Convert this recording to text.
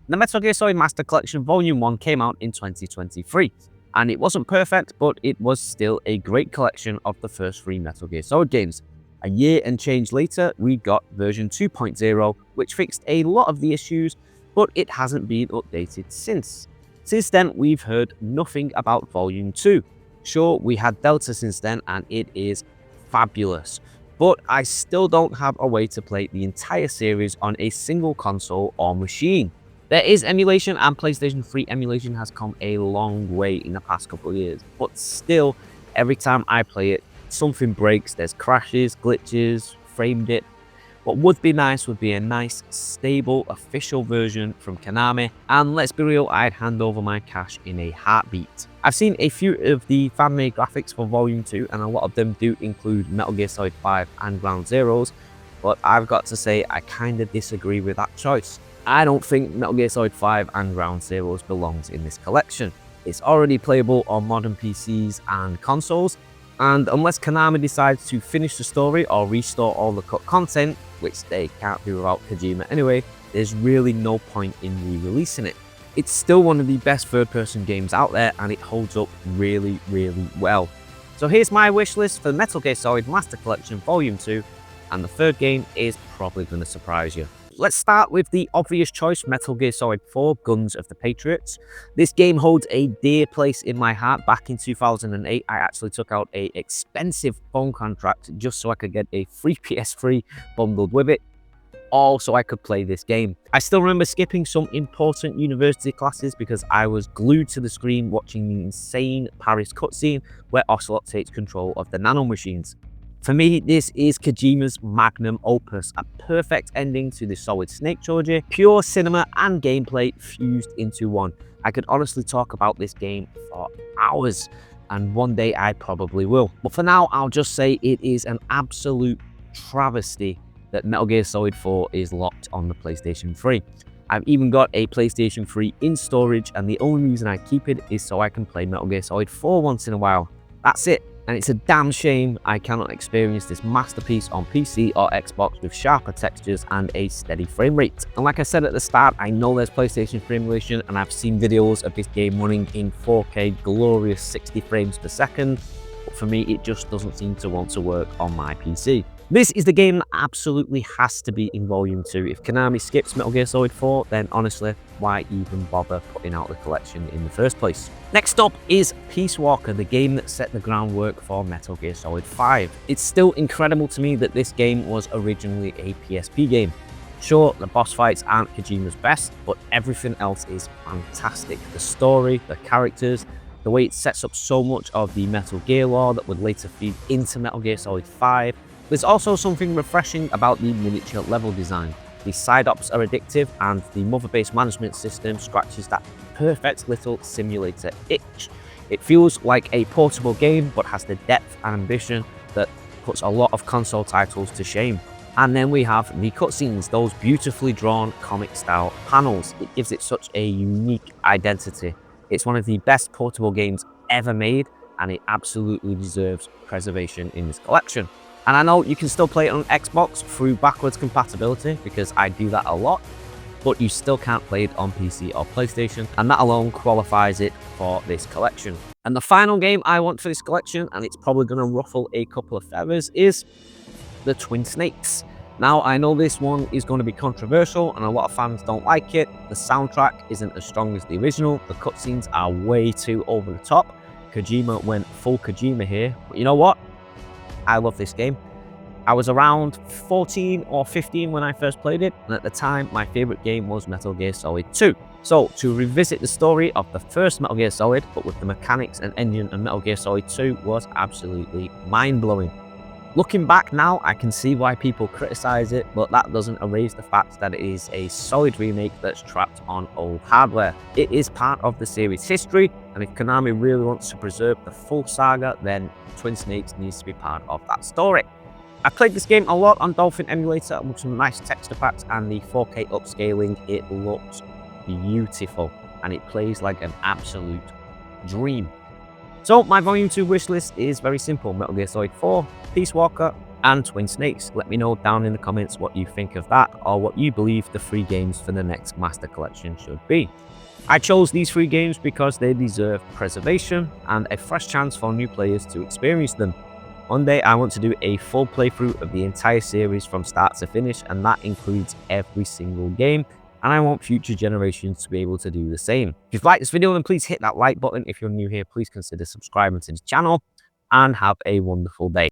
The Metal Gear Solid Master Collection Volume 1 came out in 2023, and it wasn't perfect, but it was still a great collection of the first 3 Metal Gear Solid games. A year and change later, we got version 2.0, which fixed a lot of the issues, but it hasn't been updated since. Since then, we've heard nothing about Volume 2. Sure, we had Delta since then, and it is fabulous, but I still don't have a way to play the entire series on a single console or machine. There is emulation, and PlayStation 3 emulation has come a long way in the past couple of years, but still, every time I play it, something breaks. There's crashes, glitches, frame dip. What would be nice would be a nice, stable, official version from Konami, and let's be real, I'd hand over my cash in a heartbeat. I've seen a few of the fan-made graphics for Volume 2, and a lot of them do include Metal Gear Solid 5 and Ground Zeroes, but I've got to say I kinda disagree with that choice. I don't think Metal Gear Solid 5 and Ground Zeroes belongs in this collection. It's already playable on modern PCs and consoles, and unless Konami decides to finish the story or restore all the cut content, which they can't do without Kojima anyway, there's really no point in re-releasing it. It's still one of the best third-person games out there, and it holds up really, really well. So here's my wish list for Metal Gear Solid Master Collection Volume 2, and the third game is probably going to surprise you. Let's start with the obvious choice, Metal Gear Solid 4 Guns of the Patriots. This game holds a dear place in my heart. Back in 2008, I actually took out an expensive phone contract just so I could get a free PS3 bundled with it, all so I could play this game. I still remember skipping some important university classes because I was glued to the screen watching the insane Paris cutscene where Ocelot takes control of the nanomachines. For me, this is Kojima's magnum opus, a perfect ending to the Solid Snake trilogy, pure cinema and gameplay fused into one. I could honestly talk about this game for hours, and one day I probably will. But for now, I'll just say it is an absolute travesty that Metal Gear Solid 4 is locked on the PlayStation 3. I've even got a PlayStation 3 in storage, and the only reason I keep it is so I can play Metal Gear Solid 4 once in a while. That's it. And it's a damn shame I cannot experience this masterpiece on PC or Xbox with sharper textures and a steady frame rate. And like I said at the start, I know there's PlayStation 3 emulation, and I've seen videos of this game running in 4K glorious 60 frames per second, but for me it just doesn't seem to want to work on my PC. This is the game that absolutely has to be in Volume 2. If Konami skips Metal Gear Solid 4, then honestly, why even bother putting out the collection in the first place? Next up is Peace Walker, the game that set the groundwork for Metal Gear Solid 5. It's still incredible to me that this game was originally a PSP game. Sure, the boss fights aren't Kojima's best, but everything else is fantastic. The story, the characters, the way it sets up so much of the Metal Gear lore that would later feed into Metal Gear Solid 5. There's also something refreshing about the miniature level design. The side ops are addictive, and the mother-based management system scratches that perfect little simulator itch. It feels like a portable game, but has the depth and ambition that puts a lot of console titles to shame. And then we have the cutscenes, those beautifully drawn comic-style panels. It gives it such a unique identity. It's one of the best portable games ever made, and it absolutely deserves preservation in this collection. And I know you can still play it on Xbox through backwards compatibility, because I do that a lot, but you still can't play it on PC or PlayStation, and that alone qualifies it for this collection. And the final game I want for this collection, and it's probably going to ruffle a couple of feathers, is the Twin Snakes. Now, I know this one is going to be controversial, and a lot of fans don't like it. The soundtrack isn't as strong as the original, the cutscenes are way too over the top. Kojima went full Kojima here, but you know what? I love this game. I was around 14 or 15 when I first played it, and at the time, my favorite game was Metal Gear Solid 2. So, to revisit the story of the first Metal Gear Solid, but with the mechanics and engine of Metal Gear Solid 2, was absolutely mind-blowing. Looking back now, I can see why people criticize it, but that doesn't erase the fact that it is a solid remake that's trapped on old hardware. It is part of the series' history, and if Konami really wants to preserve the full saga, then Twin Snakes needs to be part of that story. I played this game a lot on Dolphin Emulator with some nice texture packs, and the 4K upscaling, it looks beautiful, and it plays like an absolute dream. So my Volume 2 wishlist is very simple: Metal Gear Solid 4, Peace Walker, and Twin Snakes. Let me know down in the comments what you think of that. are what you believe the 3 games for the next Master Collection should be. I chose these 3 games because they deserve preservation and a fresh chance for new players to experience them. One day I want to do a full playthrough of the entire series from start to finish, and that includes every single game, and I want future generations to be able to do the same. If you've liked this video, then please hit that like button. If you're new here, please consider subscribing to the channel, and have a wonderful day.